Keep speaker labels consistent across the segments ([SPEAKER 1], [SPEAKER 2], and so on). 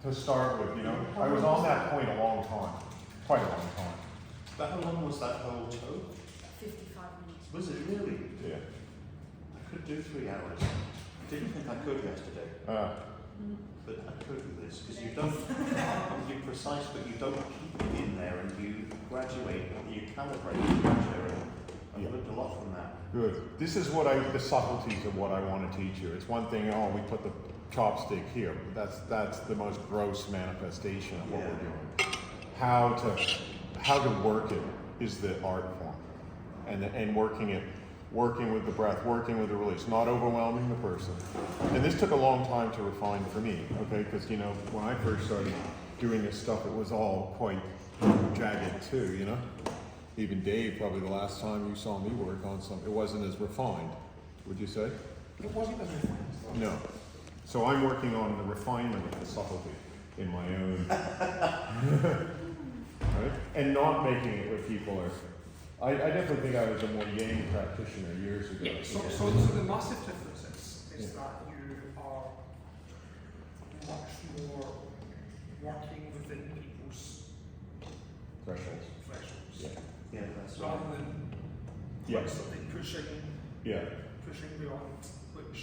[SPEAKER 1] to start with, you know. I was on that point a long time, quite a long time.
[SPEAKER 2] But how long was that whole tow?
[SPEAKER 3] 55 minutes.
[SPEAKER 2] Was it really?
[SPEAKER 1] Yeah.
[SPEAKER 2] I could do 3 hours. I didn't think I could yesterday. But I could with this, because you don't, you're precise, but you don't keep it in there, and you graduate, you calibrate the pressure, and I've learned a lot from that.
[SPEAKER 1] Good. This is what the subtleties of what I want to teach you. It's one thing, oh, we put the chopstick here. That's the most gross manifestation of what we're doing. How to work it is the art form, and working with the breath, working with the release, not overwhelming the person. And this took a long time to refine for me, okay? Because, you know, when I first started doing this stuff, it was all quite jagged too, you know? Even Dave, probably the last time you saw me work on something, it wasn't as refined, would you say?
[SPEAKER 4] It wasn't as refined.
[SPEAKER 1] No. So I'm working on the refinement of the subtlety in my own, right? And not making it where people are. I definitely think I was a more yang practitioner years ago.
[SPEAKER 4] Yeah, so the massive difference is that you are much more working within people's
[SPEAKER 1] Thresholds.
[SPEAKER 4] thresholds.
[SPEAKER 1] Yeah.
[SPEAKER 2] Yeah, that's right.
[SPEAKER 4] Rather than constantly pushing beyond, which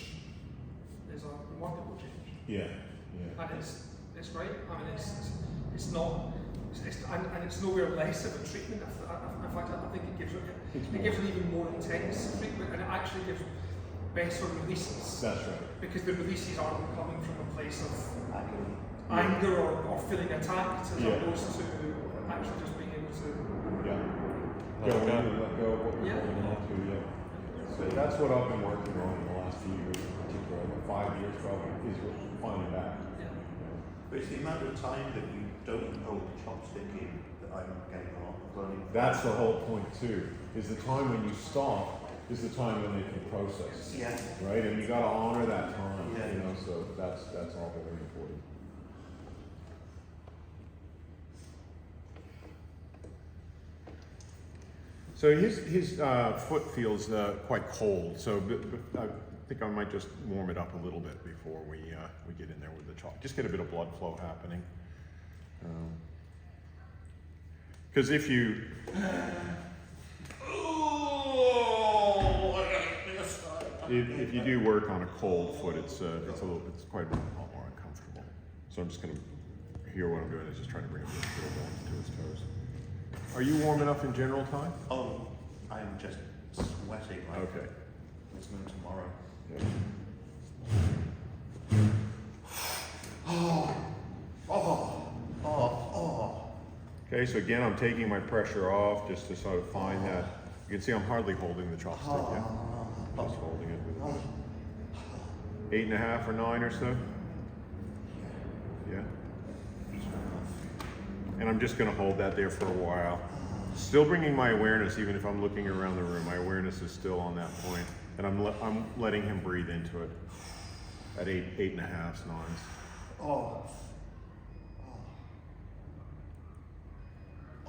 [SPEAKER 4] is a remarkable change.
[SPEAKER 1] Yeah.
[SPEAKER 4] And it's great. I mean, it's not. And it's nowhere less of a treatment. In fact, I think it gives an even more intense treatment, and it actually gives better releases.
[SPEAKER 1] That's right.
[SPEAKER 4] Because the releases aren't coming from a place of
[SPEAKER 2] Agony.
[SPEAKER 4] anger or feeling attacked, as opposed to actually just being able to.
[SPEAKER 1] Go in and let go of what we're
[SPEAKER 4] Yeah.
[SPEAKER 1] holding on to. Yeah. So that's what I've been working on in the last few years, in particular, 5 years probably, is refining that.
[SPEAKER 4] Yeah.
[SPEAKER 2] But it's the amount of time that you don't hold the chopstick in that I'm getting a lot of learning.
[SPEAKER 1] That's the whole point too, is the time when you stop is the time when they can process.
[SPEAKER 2] Yeah.
[SPEAKER 1] Right? And you gotta honor that time,
[SPEAKER 2] Yeah.
[SPEAKER 1] you know, so that's all very important. So his foot feels quite cold, so I think I might just warm it up a little bit before we get in there with the chop. Just get a bit of blood flow happening. Because if you if you do work on a cold foot, it's quite a lot more uncomfortable. So I'm just going to hear what I'm doing is just trying to bring a bit of blood to his toes. Are you warm enough in general time?
[SPEAKER 2] Oh, I'm just sweating like
[SPEAKER 1] Okay.
[SPEAKER 2] there's no tomorrow.
[SPEAKER 1] Yeah. Okay, so again, I'm taking my pressure off just to sort of find that. You can see I'm hardly holding the chopstick yet. Just holding it with about 8.5 or 9 or so. Yeah. And I'm just going to hold that there for a while. Still bringing my awareness, even if I'm looking around the room. My awareness is still on that point, and I'm letting him breathe into it at 8.5, 9s.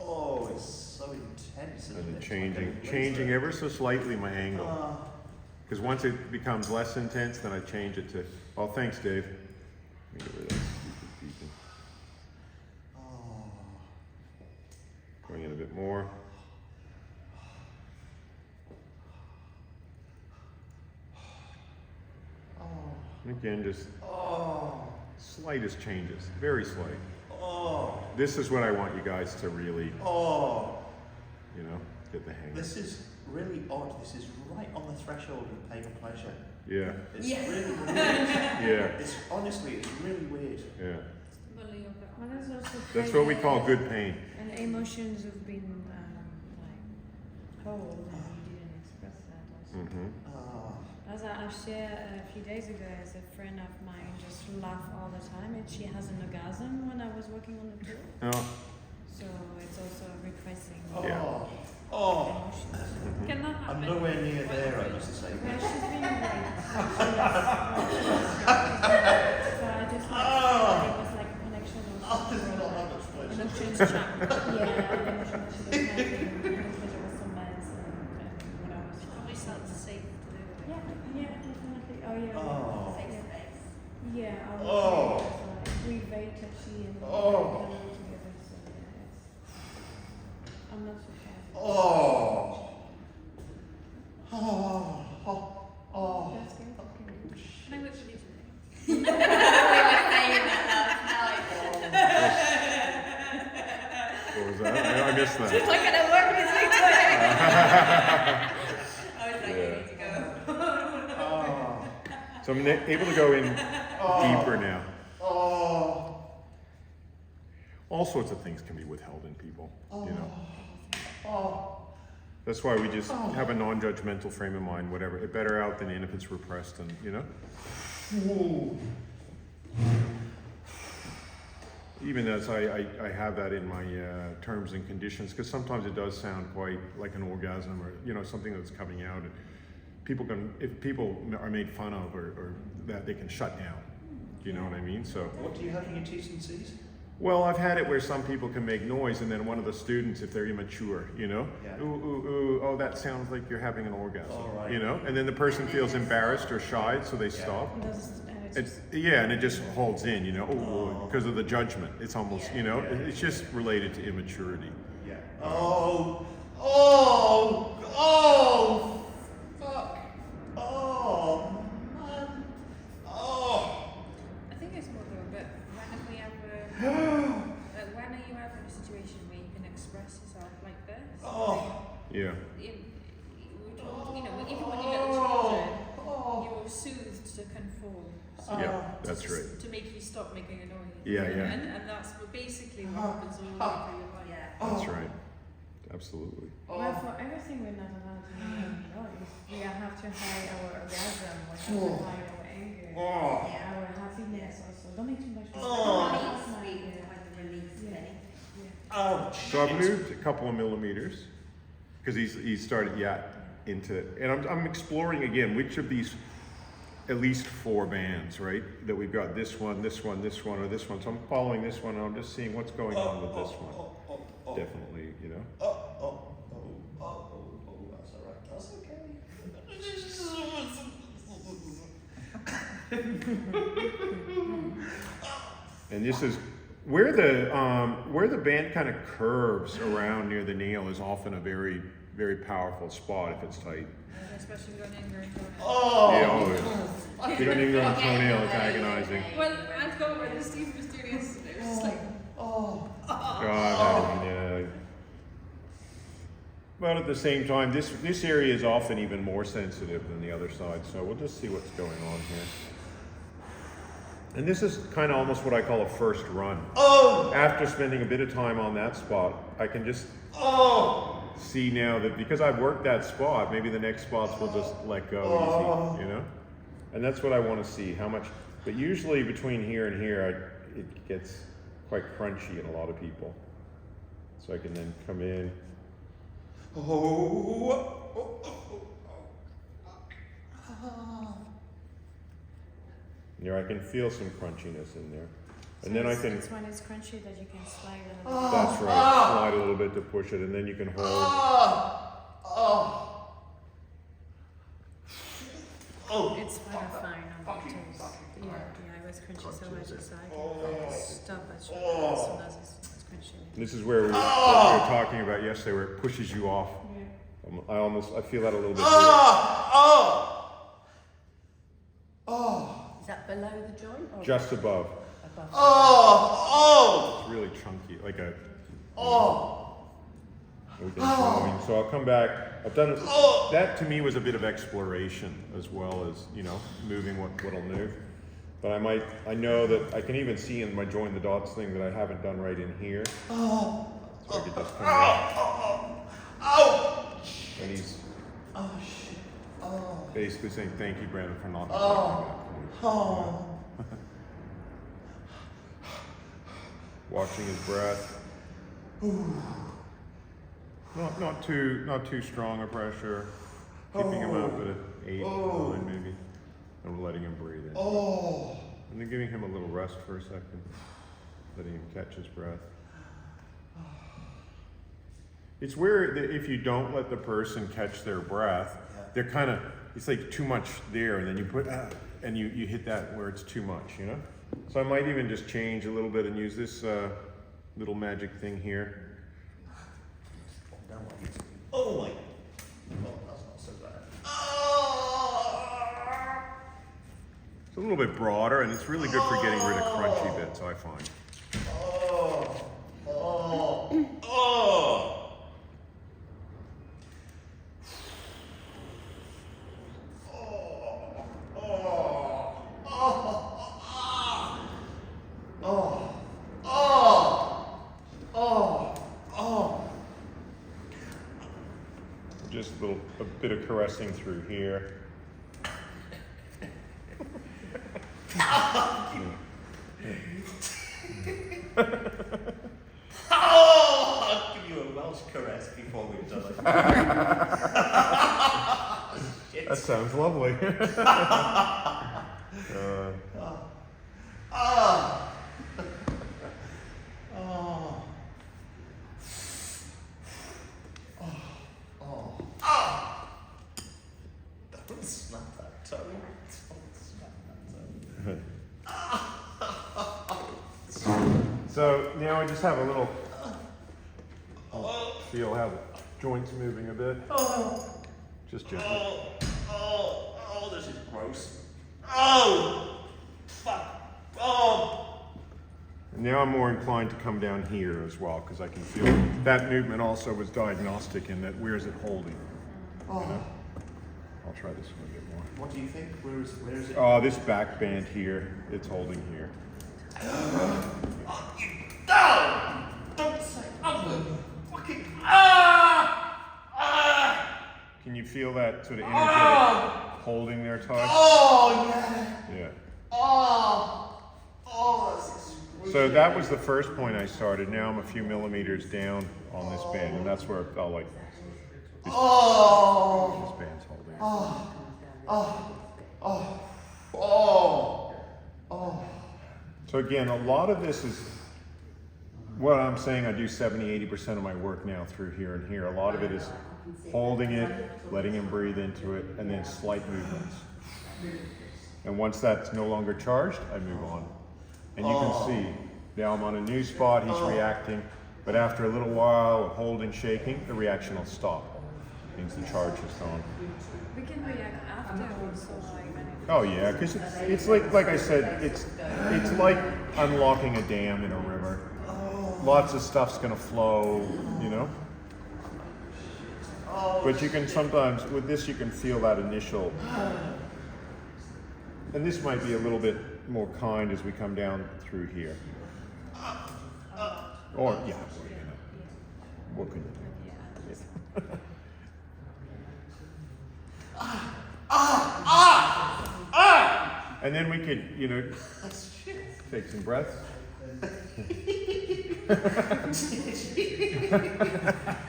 [SPEAKER 2] Oh, it's so intense.
[SPEAKER 1] And then changing ever so slightly my angle. Because once it becomes less intense, then I change it to. Oh, thanks, Dave. Let me get rid of that stupid beacon. Going in a bit more. And again, just slightest changes, very slight. This is what I want you guys to really, you know, get the hang of.
[SPEAKER 2] This is really odd. This is right on the threshold of pain and pleasure.
[SPEAKER 1] Yeah.
[SPEAKER 2] It's really weird.
[SPEAKER 1] Yeah.
[SPEAKER 2] It's honestly, it's really weird.
[SPEAKER 1] Yeah.
[SPEAKER 3] Well, there's also
[SPEAKER 1] That's what we call good pain.
[SPEAKER 3] And emotions have been like hold, and you didn't express that also. As I shared a few days ago, as a friend of mine just laugh all the time, and she has an orgasm when I was working on the tool.
[SPEAKER 1] Oh.
[SPEAKER 3] So it's also repressing
[SPEAKER 1] Yeah.
[SPEAKER 3] emotions. Cannot
[SPEAKER 2] I'm
[SPEAKER 3] happen.
[SPEAKER 2] nowhere near there, I used to say.
[SPEAKER 3] Well, she's been great. So I just like, it was like a connection of emotions chunk. Yeah, emotions she was having, and pleasure was so nice, and what I was
[SPEAKER 5] Probably sounds safe to do.
[SPEAKER 3] yeah, definitely. Oh yeah.
[SPEAKER 2] Oh.
[SPEAKER 3] Yeah. Yeah.
[SPEAKER 2] Oh.
[SPEAKER 3] We waited. She together, so yeah, I'm not so fast. That's good. Okay.
[SPEAKER 5] Can I work with you today?
[SPEAKER 1] What was that? I missed that.
[SPEAKER 5] She's like, can I work with you today? I was like,
[SPEAKER 1] Yeah.
[SPEAKER 5] you need to go.
[SPEAKER 1] So I'm able to go in deeper now. All sorts of things can be withheld in people, you know. That's why we just have a non-judgmental frame of mind, whatever. It better out than in if it's repressed, and you know. Even as I have that in my terms and conditions, because sometimes it does sound quite like an orgasm, or you know, something that's coming out. And people can, if people are made fun of, or that, they can shut down. You know what I mean? So.
[SPEAKER 2] What do you have in your T's and C's?
[SPEAKER 1] Well, I've had it where some people can make noise, and then one of the students, if they're immature, you know,
[SPEAKER 2] Yeah.
[SPEAKER 1] ooh, ooh, ooh, oh, that sounds like you're having an orgasm,
[SPEAKER 2] All right.
[SPEAKER 1] you know, and then the person feels embarrassed or shy, so they stop.
[SPEAKER 3] It doesn't,
[SPEAKER 1] It's yeah, and it just holds in, you know, because of the judgment. It's almost, you know, it's just related to immaturity.
[SPEAKER 2] Yeah.
[SPEAKER 5] I think it's more though, but when we have when are you ever in a situation where you can express yourself like this?
[SPEAKER 1] Yeah.
[SPEAKER 5] You know, even when you're little children, you were soothed to conform. So
[SPEAKER 1] Yeah, that's
[SPEAKER 5] to,
[SPEAKER 1] right.
[SPEAKER 5] To make you stop making a noise.
[SPEAKER 1] Yeah, yeah.
[SPEAKER 5] And that's basically what happens all the way through your life. Yeah.
[SPEAKER 1] That's right. Absolutely.
[SPEAKER 3] well, for everything we're not allowed to make noise. We have to hide our orgasm, we have to hide our anger, our happiness also. Don't make too much noise.
[SPEAKER 1] So I've moved a couple of millimeters because he's started into, and I'm exploring again which of these at least 4 bands, right? That we've got this one, this one, this one, or this one. So I'm following this one, and I'm just seeing what's going on with this one. Definitely, you know.
[SPEAKER 2] That's all right. That's okay.
[SPEAKER 1] And this is where the band kind of curves around near the nail is often a very, very powerful spot if it's tight.
[SPEAKER 5] Especially going in your toenail.
[SPEAKER 1] Yeah, always. If you don't even go on the toenail, it's agonizing.
[SPEAKER 5] Well, I've got one of the Steve's mysterious. It was just like,
[SPEAKER 1] God, yeah. But at the same time, this area is often even more sensitive than the other side, so we'll just see what's going on here. And this is kind of almost what I call a first run. After spending a bit of time on that spot, I can just see now that because I've worked that spot, maybe the next spots will just let go easy, you know? And that's what I want to see, how much, but usually between here and here, it gets quite crunchy in a lot of people. So I can then come in. There, I can feel some crunchiness in there. And then I can,
[SPEAKER 3] It's when it's crunchy that you can slide a little bit.
[SPEAKER 1] that's right, slide a little bit to push it, and then you can hold.
[SPEAKER 3] It's very fine on the toes. Yeah, it was crunchy so much so I can stop as soon as it's crunchy.
[SPEAKER 1] This is where what we were talking about yesterday, where it pushes you off.
[SPEAKER 3] Yeah.
[SPEAKER 1] I feel that a little bit.
[SPEAKER 6] Is that below the joint? Or
[SPEAKER 1] Just above.
[SPEAKER 6] above?
[SPEAKER 1] It's really chunky, like a. We've been following. So I'll come back. I've done that. To me was a bit of exploration as well as, you know, moving what'll move. But I know that I can even see in my join the dots thing that I haven't done right in here. So I could just come in. And he's basically saying thank you, Brandon, for not neglecting that point. Watching his breath. Not too strong a pressure. Keeping him up at an 8, 9 maybe. And letting him breathe in. And then giving him a little rest for a second. Letting him catch his breath. It's where if you don't let the person catch their breath, they're kind of, it's like too much there, and then you put, and you hit that where it's too much, you know? So I might even just change a little bit and use this little magic thing here.
[SPEAKER 2] Oh my! Oh, that's not so bad. Oh!
[SPEAKER 1] It's a little bit broader, and it's really good for getting rid of crunchy bits, I find.
[SPEAKER 2] Oh! Oh! Oh!
[SPEAKER 1] Just a bit of caressing through here.
[SPEAKER 2] Oh! I'll give you a Welsh caress before we've done it.
[SPEAKER 1] That sounds lovely.
[SPEAKER 2] Don't snap that toe.
[SPEAKER 1] So now I just have a little feel how the joints moving a bit. Just gently.
[SPEAKER 2] Oh, this is gross. Oh! Fuck! Oh!
[SPEAKER 1] And now I'm more inclined to come down here as well, because I can feel that movement also was diagnostic in that where is it holding?
[SPEAKER 2] Oh.
[SPEAKER 1] You know? I'll try this one a bit more.
[SPEAKER 2] What do you think? Where is it?
[SPEAKER 1] Oh, this back band here, it's holding here.
[SPEAKER 2] No! Don't say fucking
[SPEAKER 1] Can you feel that sort of energetic holding there, Todd?
[SPEAKER 2] Oh yeah!
[SPEAKER 1] Yeah.
[SPEAKER 2] That's
[SPEAKER 1] So that was the first point I started. Now I'm a few millimeters down on this band, and that's where it felt like this band's holding. So again, a lot of this is what I'm saying. I do 70–80% of my work now through here and here. A lot of it is holding it, letting him breathe into it, and then slight movements. And once that's no longer charged, I move on. And you can see, now I'm on a new spot, he's reacting, but after a little while of holding, shaking, the reaction will stop. It means the charge is gone.
[SPEAKER 5] We can react after also, like when it
[SPEAKER 1] Oh yeah, because it's like I said, it's like unlocking a dam in a river. Lots of stuff's gonna flow, you know? But you can sometimes, with this you can feel that initial, and this might be a little bit more kind as we come down through here. Or, yeah, what could you do? And then we could, you know, take some breaths.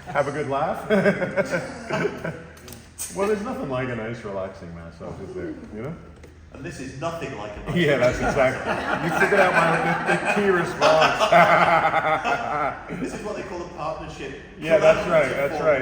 [SPEAKER 1] Have a good laugh. Well, there's nothing like a nice relaxing massage, is there? You know?
[SPEAKER 2] And this is nothing like a
[SPEAKER 1] Yeah, that's exactly. You figured out the key response.
[SPEAKER 2] This is what they call a partnership.
[SPEAKER 1] Yeah, that's right. That's right.